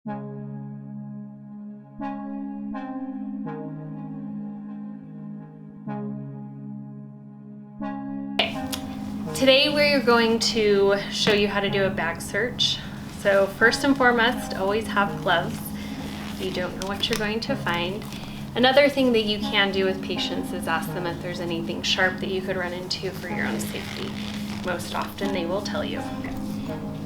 Today we're going to show you how to do a bag search. So first and foremost, always have gloves. You don't know what you're going to find. Another thing that you can do with patients is ask them if there's anything sharp that you could run into for your own safety. Most often they will tell you.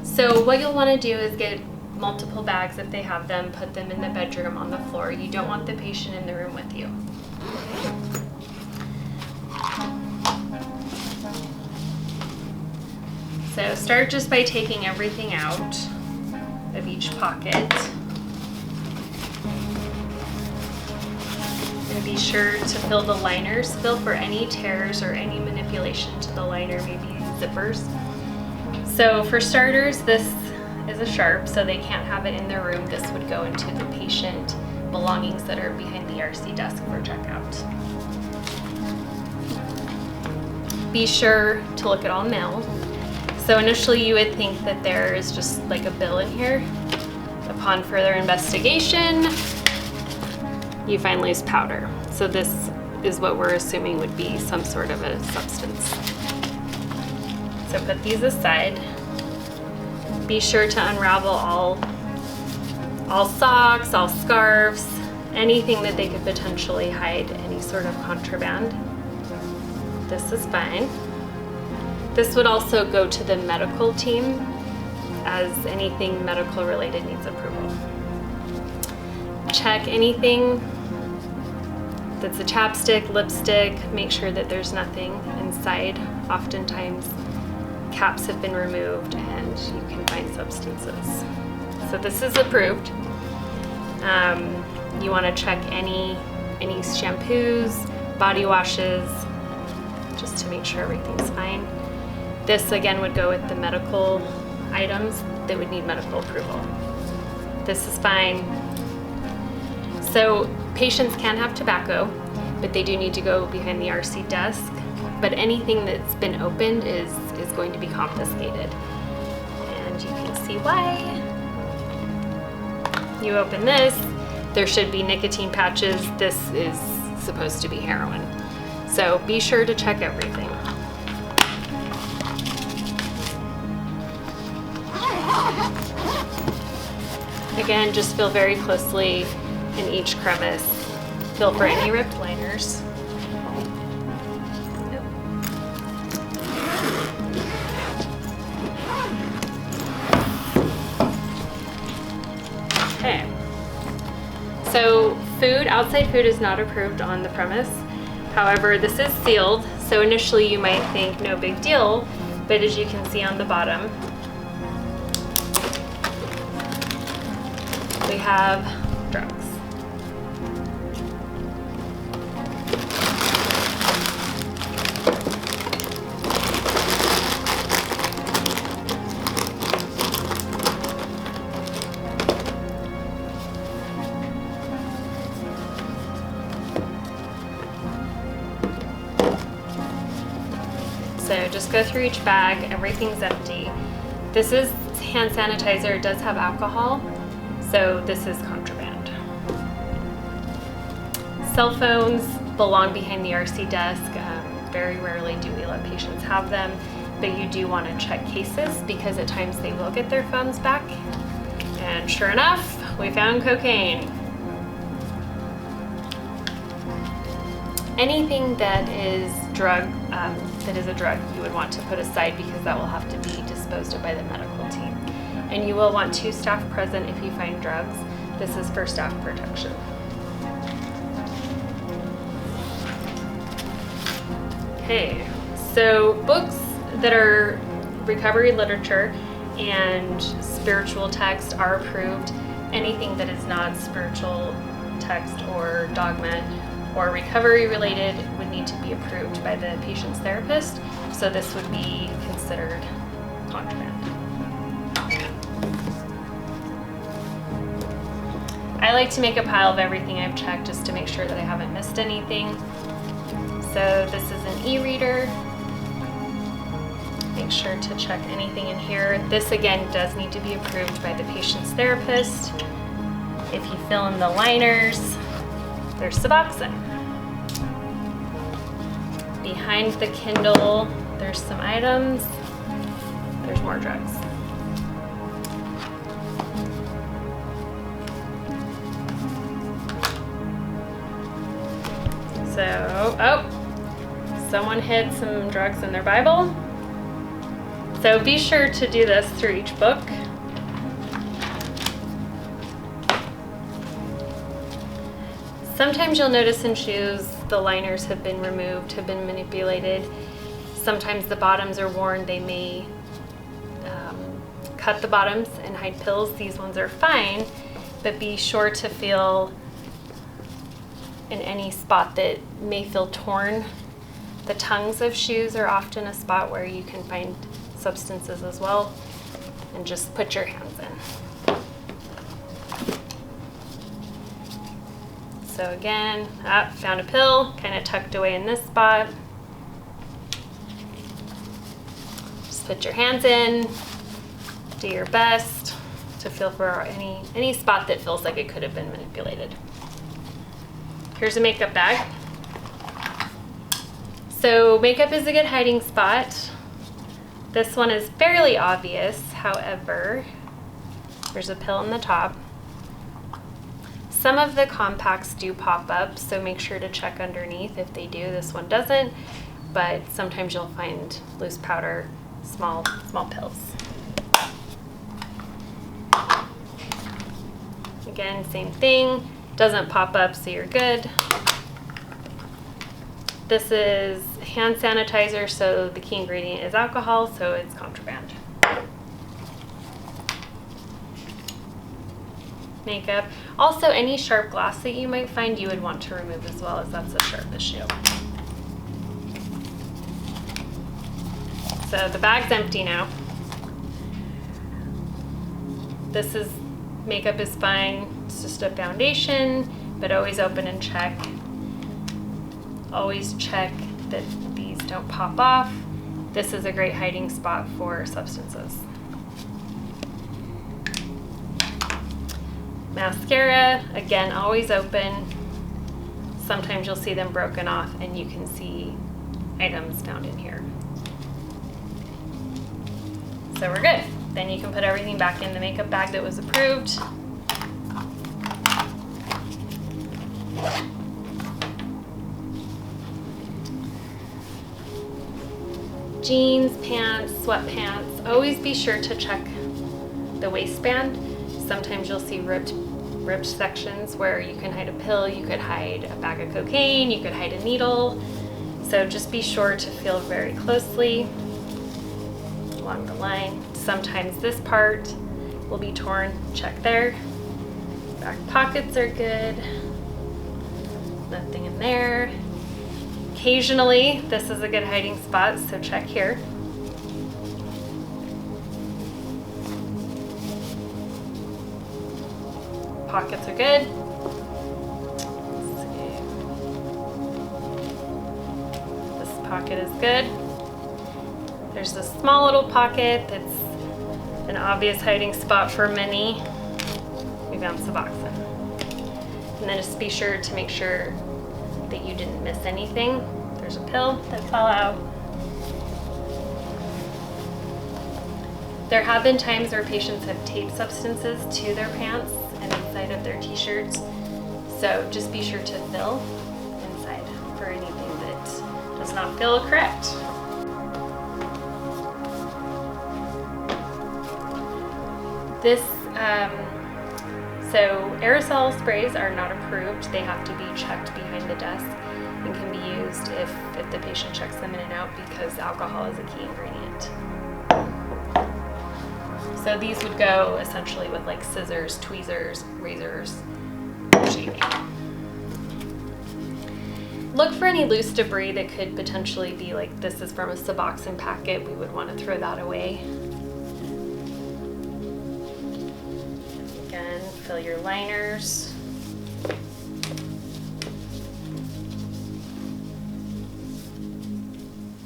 So what you'll want to do is get multiple bags if they have them, put them in the bedroom on the floor. You don't want the patient in the room with you. So start just by taking everything out of each pocket. And be sure to fill the liners. Fill for any tears or any manipulation to the liner, maybe zippers. So for starters, this is a sharp, so they can't have it in their room. This would go into the patient belongings that are behind the RC desk for checkout. Be sure to look at all mail. So initially you would think that there is just like a bill in here. Upon further investigation, you find loose powder. So this is what we're assuming would be some sort of a substance. So put these aside. Be sure to unravel all socks, all scarves, anything that they could potentially hide any sort of contraband. This is fine. This would also go to the medical team, as anything medical related needs approval. Check anything that's a chapstick, lipstick, make sure that there's nothing inside. Oftentimes caps have been removed and you can find substances. So this is approved. You want to check any shampoos, body washes, just to make sure everything's fine. This again would go with the medical items that would need medical approval. This is fine. So patients can have tobacco, but they do need to go behind the RC desk. But anything that's been opened is going to be confiscated. And you can see why. You open this, there should be nicotine patches. This is supposed to be heroin. So be sure to check everything. Again, just feel very closely in each crevice. Feel for any ripped liners. Okay. So outside food is not approved on the premise. However, this is sealed, so initially you might think no big deal, but as you can see on the bottom, we have drugs. So just go through each bag, everything's empty. This is hand sanitizer, it does have alcohol, so this is contraband. Cell phones belong behind the RC desk. Very rarely do we let patients have them, but you do want to check cases because at times they will get their phones back. And sure enough, we found cocaine. Anything that is a drug, you would want to put aside because that will have to be disposed of by the medical team. And you will want 2 staff present if you find drugs. This is for staff protection. Okay, so books that are recovery literature and spiritual text are approved. Anything that is not spiritual text or dogma or recovery related would need to be approved by the patient's therapist. So this would be considered contraband. I like to make a pile of everything I've checked just to make sure that I haven't missed anything. So this is an e-reader. Make sure to check anything in here. This again does need to be approved by the patient's therapist. If you fill in the liners, there's Suboxone. Behind the Kindle, there's some items. There's more drugs. So, oh, someone hid some drugs in their Bible. So be sure to do this through each book. Sometimes you'll notice in shoes the liners have been removed, have been manipulated. Sometimes the bottoms are worn. They may cut the bottoms and hide pills. These ones are fine, but be sure to feel in any spot that may feel torn. The tongues of shoes are often a spot where you can find substances as well, and just put your hands in. So again, found a pill, kind of tucked away in this spot. Just put your hands in, do your best to feel for any spot that feels like it could have been manipulated. Here's a makeup bag. So makeup is a good hiding spot. This one is fairly obvious, however, there's a pill in the top. Some of the compacts do pop up, so make sure to check underneath if they do. This one doesn't, but sometimes you'll find loose powder, small pills. Again, same thing, doesn't pop up, so you're good. This is hand sanitizer, so the key ingredient is alcohol, so it's contraband. Makeup. Also, any sharp glass that you might find, you would want to remove as well, as that's a sharp issue. So the bag's empty now. This is, makeup is fine. It's just a foundation, but always open and check. Always check that these don't pop off. This is a great hiding spot for substances. Mascara, again, always open. Sometimes you'll see them broken off and you can see items found in here. So we're good. Then you can put everything back in the makeup bag that was approved. Jeans, pants, sweatpants, always be sure to check the waistband. Sometimes you'll see ripped sections where you can hide a pill, you could hide a bag of cocaine, you could hide a needle. So just be sure to feel very closely along the line. Sometimes this part will be torn, check there. Back pockets are good. Nothing in there. Occasionally, this is a good hiding spot, so check here. Pockets are good. Let's see. This pocket is good. There's this small little pocket that's an obvious hiding spot for many. We found Suboxone. And then just be sure to make sure that you didn't miss anything. There's a pill that fell out. There have been times where patients have taped substances to their pants and inside of their t-shirts. So just be sure to fill inside for anything that does not feel correct. This, so aerosol sprays are not approved. They have to be checked behind the desk and can be used if the patient checks them in and out because alcohol is a key ingredient. So these would go essentially with like scissors, tweezers, razors, shaving. Look for any loose debris that could potentially be like, this is from a Suboxone packet, we would want to throw that away. Again, fill your liners.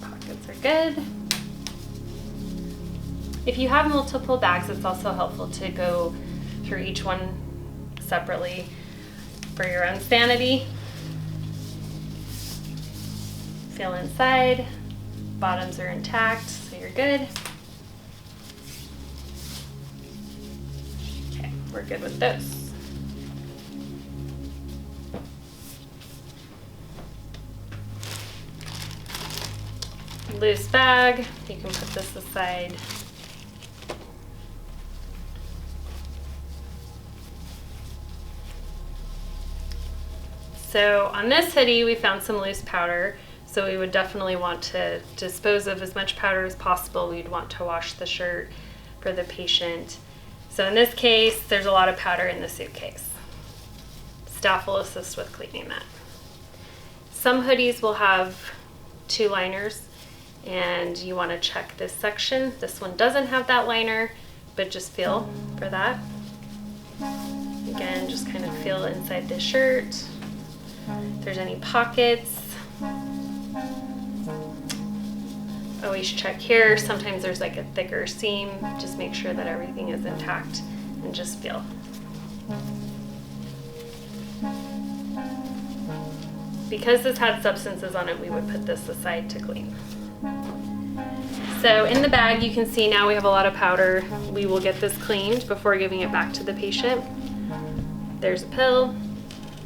Pockets are good. If you have multiple bags, it's also helpful to go through each one separately for your own sanity. Feel inside, bottoms are intact, so you're good. Okay, we're good with those. Loose bag, you can put this aside. So on this hoodie, we found some loose powder, so we would definitely want to dispose of as much powder as possible. We'd want to wash the shirt for the patient. So in this case, there's a lot of powder in the suitcase. Staff will assist with cleaning that. Some hoodies will have 2 liners, and you want to check this section. This one doesn't have that liner, but just feel for that. Again, just kind of feel inside the shirt. If there's any pockets, always check here. Sometimes there's like a thicker seam. Just make sure that everything is intact and just feel. Because this had substances on it, we would put this aside to clean. So in the bag, you can see now we have a lot of powder. We will get this cleaned before giving it back to the patient. There's a pill.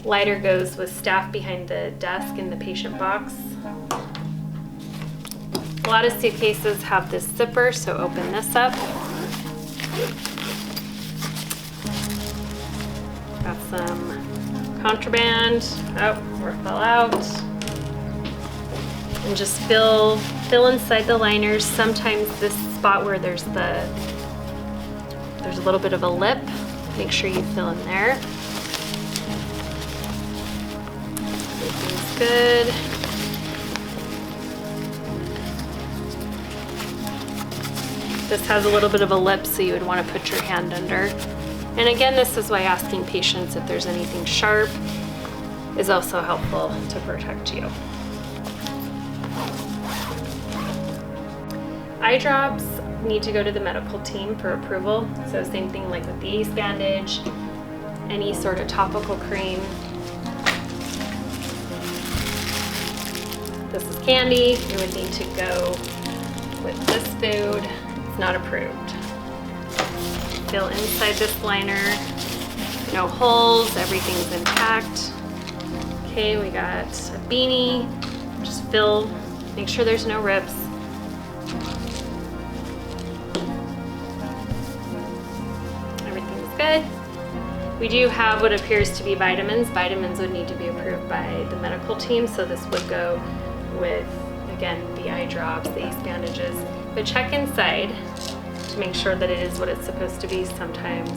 Lighter goes with staff behind the desk in the patient box. A lot of suitcases have this zipper, so open this up. Got some contraband. Oh, more fell out. And just fill inside the liners. Sometimes this spot where there's a little bit of a lip, make sure you fill in there. Everything's good. This has a little bit of a lip, so you would want to put your hand under. And again, this is why asking patients if there's anything sharp is also helpful to protect you. Eye drops need to go to the medical team for approval. So same thing like with the ACE bandage, any sort of topical cream. This is candy. It would need to go with this food. It's not approved. Feel inside this liner. No holes, everything's intact. Okay, we got a beanie. Just fill, make sure there's no rips. Everything's good. We do have what appears to be vitamins. Vitamins would need to be approved by the medical team, so this would go with, again, the eye drops, the ACE bandages. But check inside to make sure that it is what it's supposed to be. Sometimes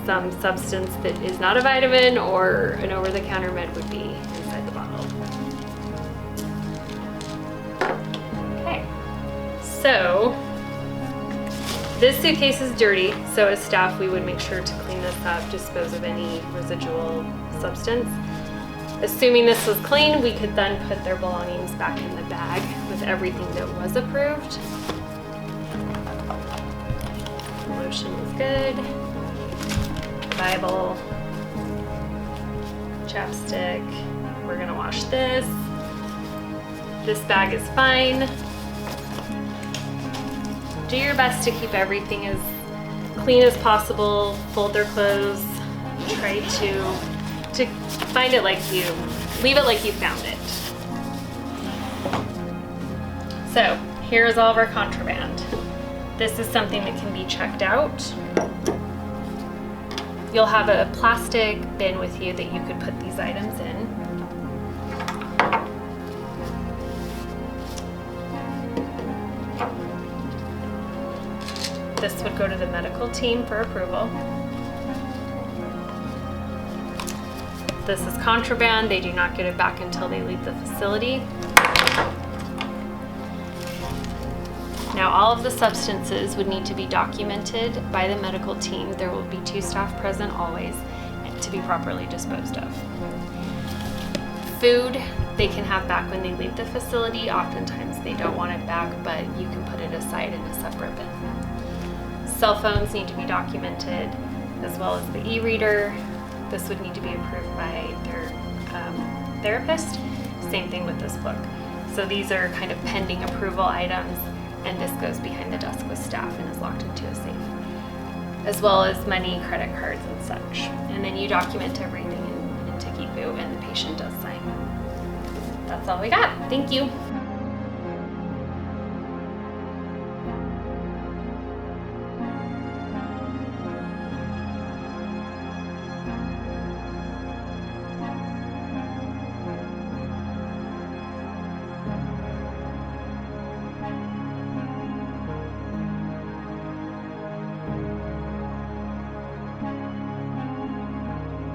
some substance that is not a vitamin or an over-the-counter med would be inside the bottle. Okay, so this suitcase is dirty, so as staff we would make sure to clean this up, dispose of any residual substance. Assuming this was clean, we could then put their belongings back in the bag with everything that was approved. Lotion was good. Bible, chapstick. We're gonna wash this. This bag is fine. Do your best to keep everything as clean as possible. Fold their clothes. Try to find it like you, leave it like you found it. So here is all of our contraband. This is something that can be checked out. You'll have a plastic bin with you that you could put these items in. This would go to the medical team for approval. This is contraband. They do not get it back until they leave the facility. Now, all of the substances would need to be documented by the medical team. There will be 2 staff present always to be properly disposed of. Food, they can have back when they leave the facility. Oftentimes they don't want it back, but you can put it aside in a separate bin. Cell phones need to be documented, as well as the e-reader. This would need to be approved by their therapist. Same thing with this book. So these are kind of pending approval items, and this goes behind the desk with staff and is locked into a safe, as well as money, credit cards, and such. And then you document everything into Keepu, and the patient does sign. That's all we got. Thank you.